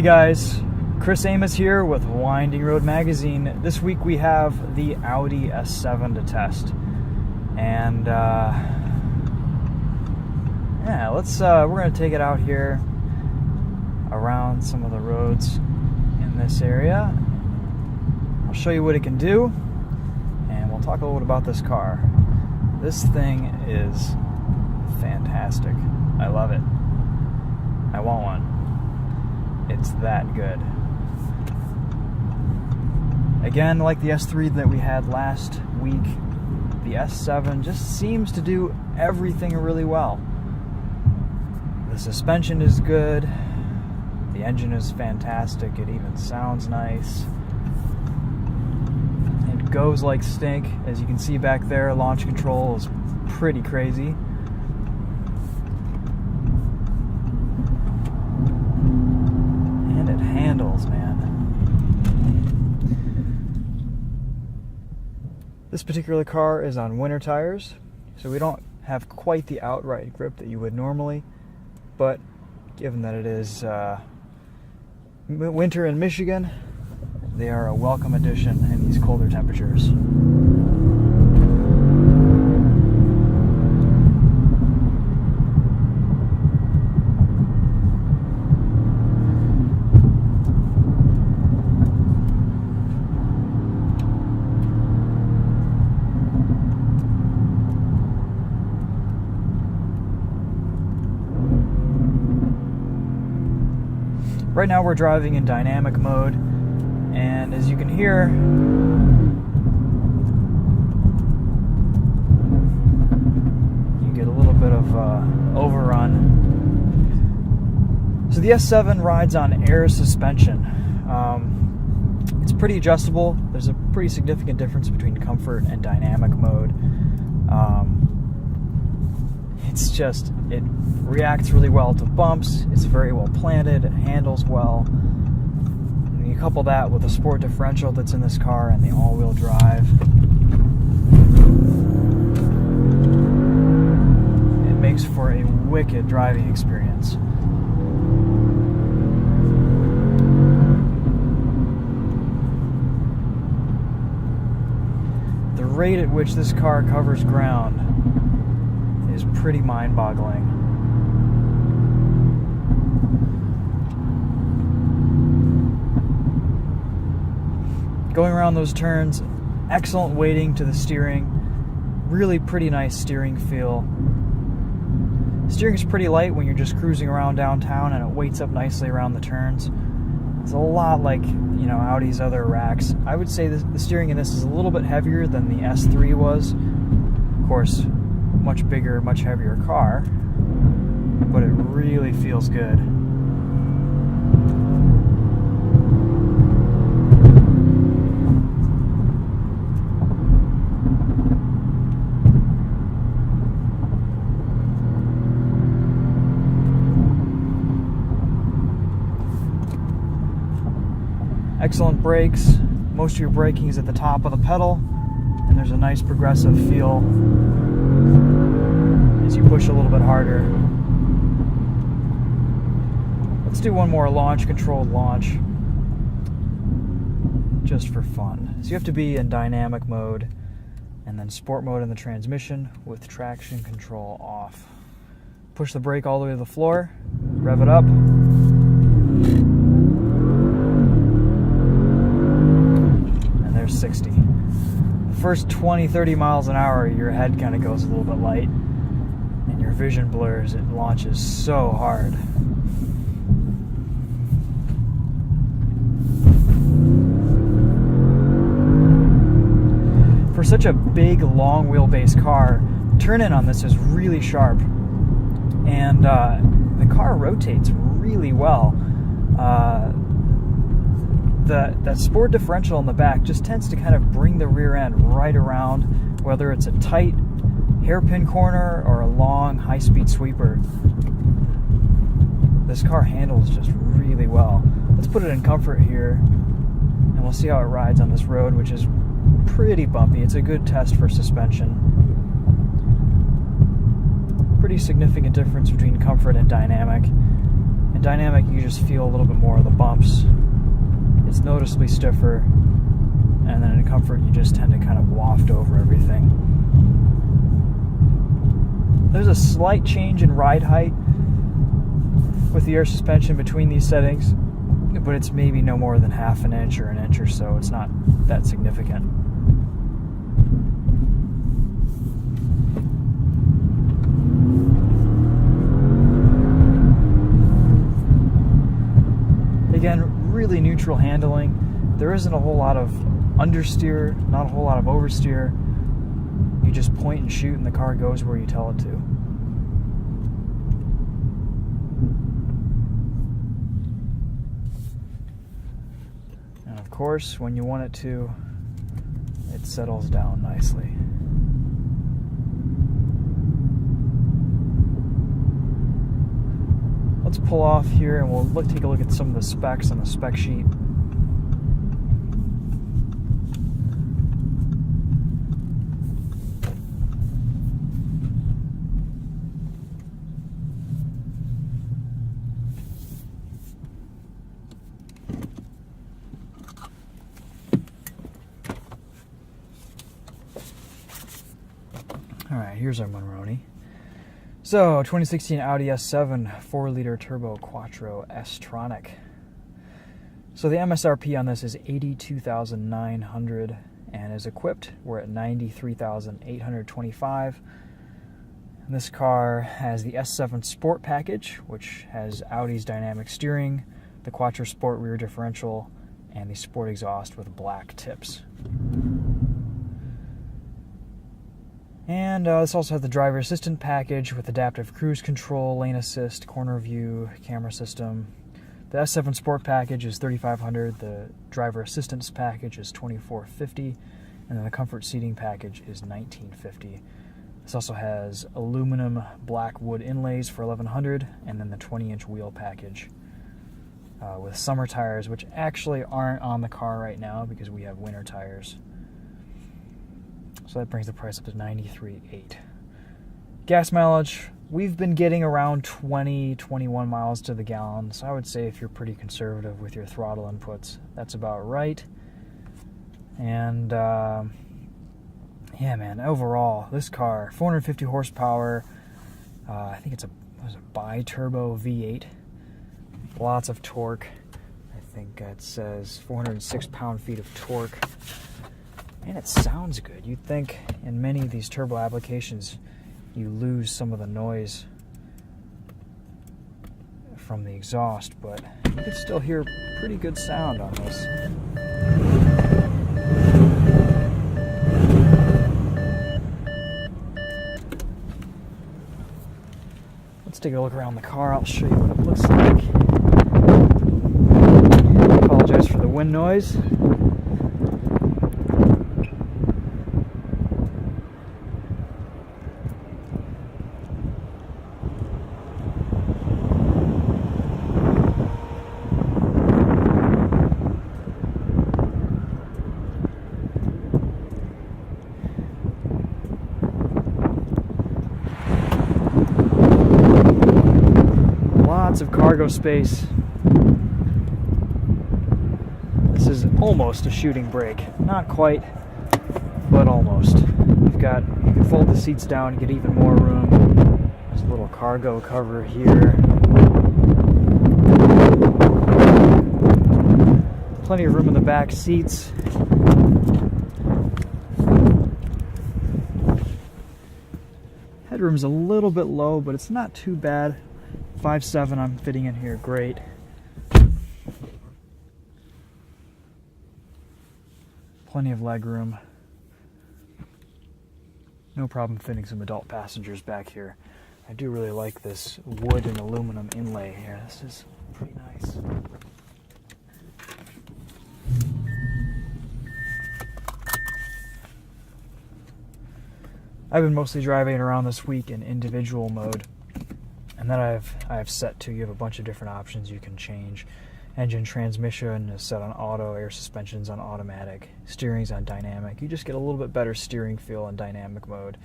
Hey guys, Chris Amos here with Winding Road Magazine. This week we have the Audi S7 to test. And we're going to take it out here around some of the roads in this area. I'll show you what it can do, and we'll talk a little bit about this car. This thing is fantastic. I love it. I want one. It's that good. Again, like the S3 that we had last week, the S7 just seems to do everything really well. The suspension is good. The engine is fantastic. It even sounds nice. It goes like stink. As you can see back there, launch control is pretty crazy. Handles, man. This particular car is on winter tires, so we don't have quite the outright grip that you would normally, but given that it is winter in Michigan, they are a welcome addition in these colder temperatures. Right now we're driving in dynamic mode, and as you can hear, you get a little bit of overrun. So the S7 rides on air suspension. It's pretty adjustable. There's a pretty significant difference between comfort and dynamic mode. It reacts really well to bumps. It's very well planted. It handles well. And you couple that with the sport differential that's in this car and the all-wheel drive, it makes for a wicked driving experience. The rate at which this car covers ground is pretty mind-boggling. Going around those turns, excellent weighting to the steering, really pretty nice steering feel. Steering is pretty light when you're just cruising around downtown, and it weights up nicely around the turns. It's a lot like, Audi's other racks. I would say the steering in this is a little bit heavier than the S3 was. Of course, much bigger, much heavier car, but it really feels good. Excellent brakes. Most of your braking is at the top of the pedal, and there's a nice progressive feel as you push a little bit harder. Let's do one more controlled launch, just for fun. So you have to be in dynamic mode, and then sport mode in the transmission with traction control off. Push the brake all the way to the floor, rev it up. And there's 60. The first 20-30 miles an hour, your head kind of goes a little bit light, and your vision blurs. It launches so hard. For such a big, long wheelbase car, turn-in on this is really sharp, and the car rotates really well. That sport differential in the back just tends to kind of bring the rear end right around, whether it's a tight hairpin corner or a long high-speed sweeper. This car handles just really well. Let's put it in comfort here, and we'll see how it rides on this road, which is pretty bumpy. It's a good test for suspension. Pretty significant difference between comfort and dynamic. And In dynamic, you just feel a little bit more of the bumps. It's noticeably stiffer, and then in comfort, you just tend to kind of waft over everything. There's a slight change in ride height with the air suspension between these settings, but it's maybe no more than half an inch or an inch or so. It's not that significant. Again, really neutral handling. There isn't a whole lot of understeer, not a whole lot of oversteer. You just point and shoot and the car goes where you tell it to. And of course, when you want it to, it settles down nicely. Let's pull off here and we'll take a look at some of the specs on the spec sheet. Alright, here's our Monroney. So, 2016 Audi S7 4-liter turbo quattro S-tronic. So the MSRP on this is $82,900 and is equipped. We're at $93,825. This car has the S7 Sport package, which has Audi's dynamic steering, the Quattro Sport rear differential, and the Sport exhaust with black tips. And this also has the driver assistant package with adaptive cruise control, lane assist, corner view, camera system. The S7 Sport package is $3,500. The driver assistance package is $2,450, and then the comfort seating package is $1,950. This also has aluminum black wood inlays for $1,100, and then the 20-inch wheel package with summer tires, which actually aren't on the car right now because we have winter tires. So that brings the price up to $93,800. Gas mileage, we've been getting around 20-21 miles to the gallon. So I would say if you're pretty conservative with your throttle inputs, that's about right. And yeah, man, overall, this car, 450 horsepower. I think it's a bi-turbo V8. Lots of torque. I think it says 406 pound-feet of torque. And it sounds good. You'd think in many of these turbo applications you lose some of the noise from the exhaust, but you can still hear pretty good sound on this. Let's take a look around the car. I'll show you what it looks like. I apologize for the wind noise. Lots of cargo space. This is almost a shooting brake. Not quite, but almost. You can fold the seats down and get even more room. There's a little cargo cover here. Plenty of room in the back seats. Headroom's a little bit low, but it's not too bad. 5'7", I'm fitting in here great. Plenty of leg room. No problem fitting some adult passengers back here. I do really like this wood and aluminum inlay here. This is pretty nice. I've been mostly driving around this week in individual mode. And then I have set to, you have a bunch of different options you can change. Engine transmission is set on auto, air suspension's on automatic, steering's on dynamic. You just get a little bit better steering feel in dynamic mode.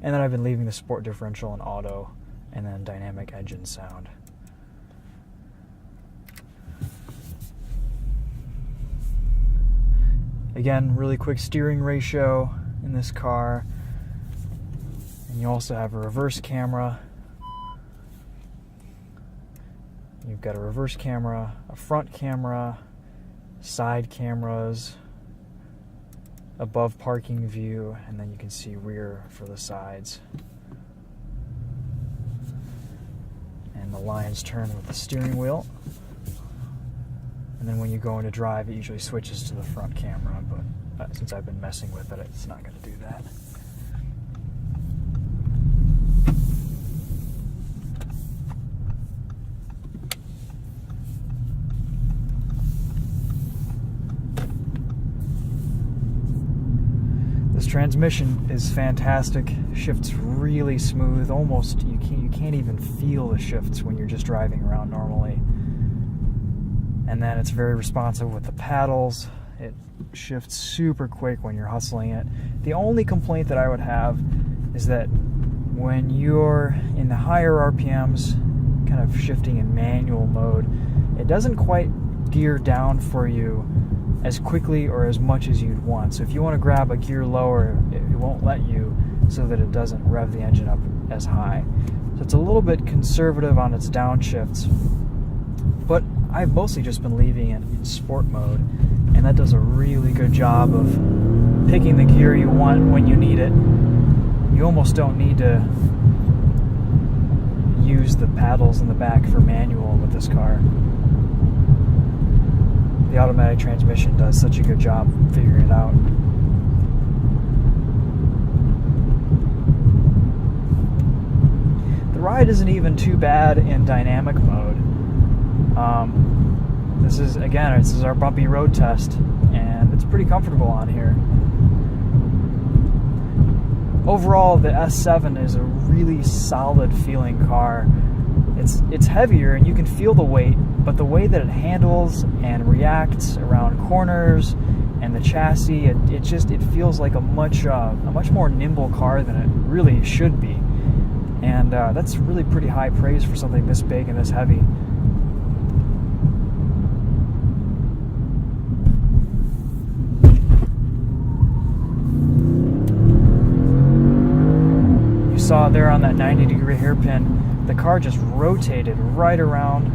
And then I've been leaving the sport differential in auto, and then dynamic engine sound. Again, really quick steering ratio in this car. And you also have a reverse camera. You've got a reverse camera, a front camera, side cameras, above parking view, and then you can see rear for the sides. And the lines turn with the steering wheel. And then when you go into drive, it usually switches to the front camera, but since I've been messing with it, it's not going to do that. This transmission is fantastic. Shifts really smooth. Almost you can't even feel the shifts when you're just driving around normally. And then it's very responsive with the paddles. It shifts super quick when you're hustling it. The only complaint that I would have is that when you're in the higher RPMs, kind of shifting in manual mode, it doesn't quite gear down for you as quickly or as much as you'd want. So if you want to grab a gear lower, it won't let you, so that it doesn't rev the engine up as high. So it's a little bit conservative on its downshifts. But I've mostly just been leaving it in sport mode, and that does a really good job of picking the gear you want when you need it. You almost don't need to use the paddles in the back for manual with this car. The automatic transmission does such a good job figuring it out. The ride isn't even too bad in dynamic mode. This is our bumpy road test, and it's pretty comfortable on here. Overall, the S7 is a really solid feeling car. It's heavier and you can feel the weight, but the way that it handles and reacts around corners and the chassis, it feels like a much more nimble car than it really should be. And that's really pretty high praise for something this big and this heavy. You saw there on that 90-degree hairpin, the car just rotated right around.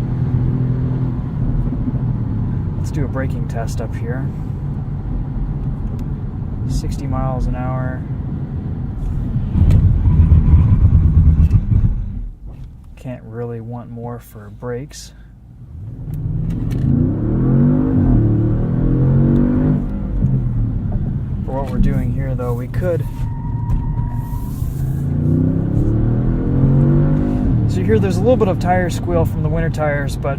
Let's do a braking test up here. 60 miles an hour. Can't really want more for brakes. For what we're doing here, though, we could. So you hear there's a little bit of tire squeal from the winter tires, but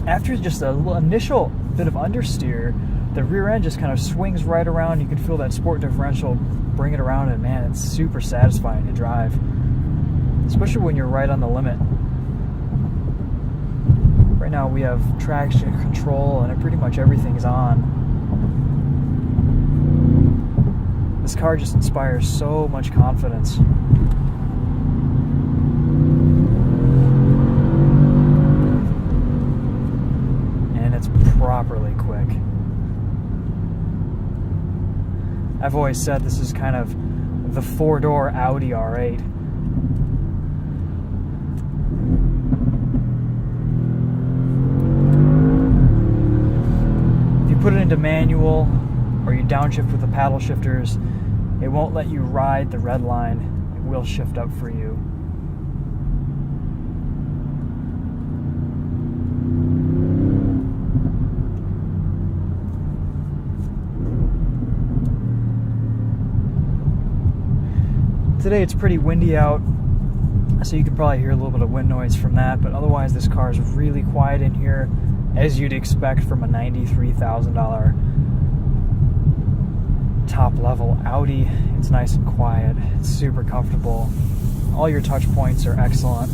after just a little initial bit of understeer, the rear end just kind of swings right around. You can feel that sport differential bring it around, and man, it's super satisfying to drive, especially when you're right on the limit. Right now we have traction control and pretty much everything's on. This car just inspires so much confidence. And it's properly quick. I've always said this is kind of the four-door Audi R8. If you put it into manual or you downshift with the paddle shifters, it won't let you ride the red line. It will shift up for you. Today it's pretty windy out, so you can probably hear a little bit of wind noise from that, but otherwise this car is really quiet in here, as you'd expect from a $93,000 top-level Audi. It's nice and quiet. It's super comfortable. All your touch points are excellent.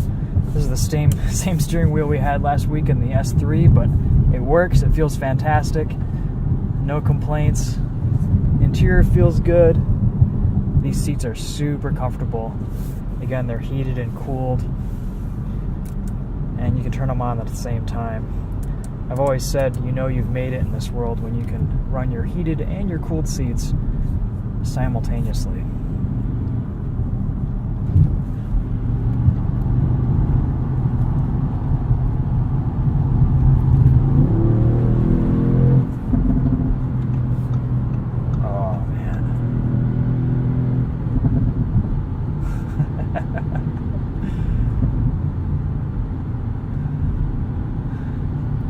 This is the same steering wheel we had last week in the S3, but it works. It feels fantastic. No complaints. Interior feels good. These seats are super comfortable. Again, they're heated and cooled, and you can turn them on at the same time. I've always said, you know you've made it in this world when you can run your heated and your cooled seats simultaneously. Oh, man.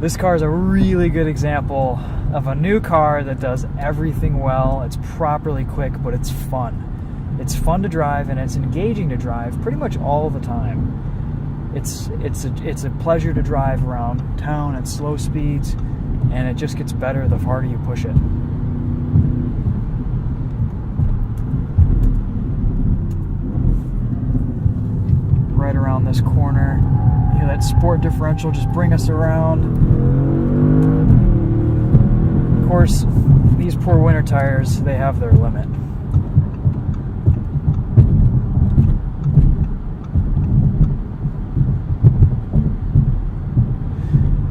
This car is a really good example of a new car that does everything well. It's properly quick, but it's fun. It's fun to drive, and it's engaging to drive pretty much all the time. It's a pleasure to drive around town at slow speeds, and it just gets better the harder you push it. Right around this corner, you hear that sport differential just bring us around. Of course, these poor winter tires, they have their limit.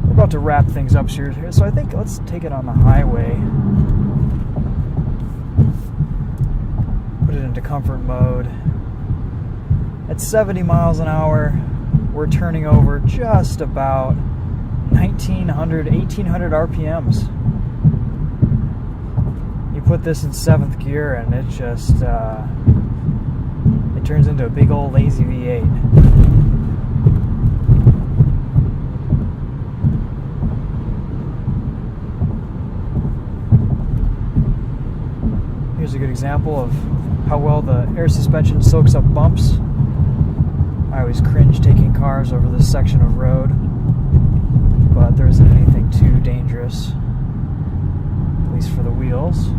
We're about to wrap things up here, so I think let's take it on the highway. Put it into comfort mode. At 70 miles an hour, we're turning over just about 1,800 RPMs. You put this in 7th gear and it just, it turns into a big old lazy V8. Here's a good example of how well the air suspension soaks up bumps. I always cringe taking cars over this section of road, but there isn't anything too dangerous, at least for the wheels.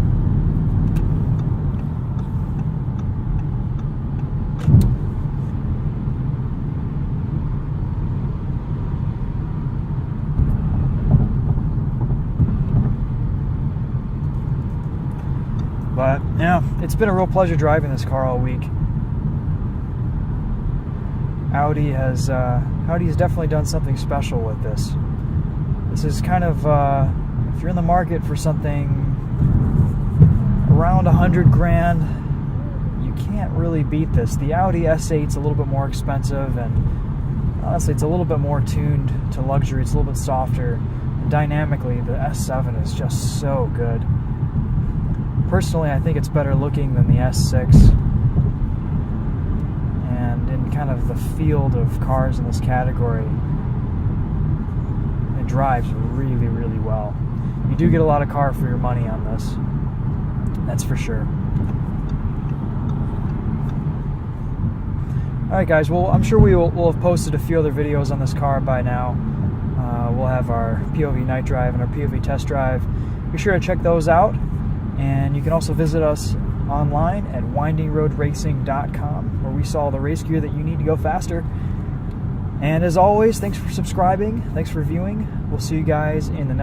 But yeah, it's been a real pleasure driving this car all week. Audi has definitely done something special with this. This is kind of, if you're in the market for something around 100 grand, you can't really beat this. The Audi S8 is a little bit more expensive, and honestly, it's a little bit more tuned to luxury. It's a little bit softer. And dynamically, the S7 is just so good. Personally, I think it's better looking than the S6. Kind of the field of cars in this category, it drives really, really well. You do get a lot of car for your money on this, that's for sure. Alright guys, well, I'm sure we'll have posted a few other videos on this car by now. We'll have our POV night drive and our POV test drive. Be sure to check those out, and you can also visit us online at windingroadracing.com, where we sell the race gear that you need to go faster. And as always, thanks for subscribing, thanks for viewing. We'll see you guys in the next